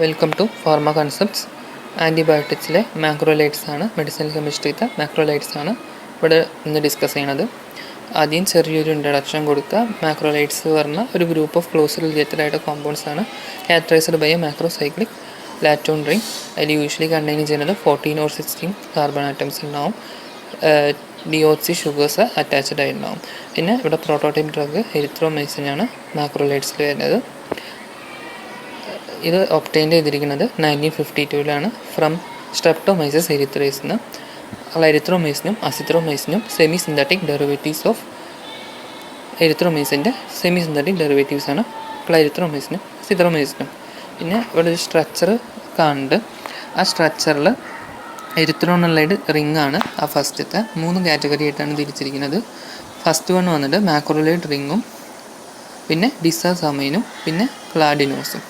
Welcome to pharma concepts. ആൻറ്റിബയോട്ടിക്സിലെ macrolides ആണ്, medicinal കെമിസ്ട്രിയിലത്തെ മാക്രോലൈഡ്സ് ആണ് ഇവിടെ ഇന്ന് ഡിസ്കസ് ചെയ്യണത്. ആദ്യം ചെറിയൊരു ഇൻട്രഡക്ഷൻ കൊടുക്കുക. മാക്രോലൈഡ്സ് പറഞ്ഞ ഒരു ഗ്രൂപ്പ് ഓഫ് ക്ലോസ്ലി റിലേറ്റഡ് ആയിട്ട് കോമ്പൗണ്ട്സ് ആണ്, ക്യാരക്ടറൈസ്ഡ് ബൈ എ മാക്രോസൈക്ലിക് ലാറ്റോൺ റിംഗ്. അതിൽ യൂഷ്വലി കണ്ടെയ്ൻ ചെയ്യുന്നത് 14 or 16 കാർബൺ ആറ്റംസ് ഉണ്ടാവും. ഡിയോക്സി ഷുഗേഴ്സ് അറ്റാച്ച്ഡ് ആയിട്ടുണ്ടാവും. പിന്നെ ഇവിടെ പ്രോട്ടോടൈപ്പ് ഡ്രഗ് എരിത്രോമൈസിൻ ആണ് മാക്രോലൈഡ്സിൽ വരുന്നത്. ഇത് ഒബ്റ്റെയിൻ ചെയ്തിരിക്കുന്നത് 1952 ഫ്രം സ്ട്രെപ്റ്റോമൈസസ് എരിത്രേസിന്. എരിത്രോമൈസിനും അസിത്രോമൈസിനും സെമി സിന്തറ്റിക് ഡെറിവേറ്റീവ്സ് ഓഫ് എരിത്രോമൈസിൻ്റെ സെമി സിന്തറ്റിക് ഡെറിവേറ്റീവ്സ് ആണ് എരിത്രോമൈസിനും അസിത്രോമൈസിനും. പിന്നെ ഇവിടെ ഒരു സ്ട്രക്ചർ കാണുന്നുണ്ട്. ആ സ്ട്രക്ചറിൽ എരിത്രോണലൈഡ് റിംഗ് ആണ് ആ ഫസ്റ്റത്തെ. 3 കാറ്റഗറി ആയിട്ടാണ് തിരിച്ചിരിക്കുന്നത്. ഫസ്റ്റ് വൺ വന്നിട്ട് മാക്രോലൈഡ് റിങ്ങും, പിന്നെ ഡിസാസമൈനും, പിന്നെ ക്ലാഡിനോസും.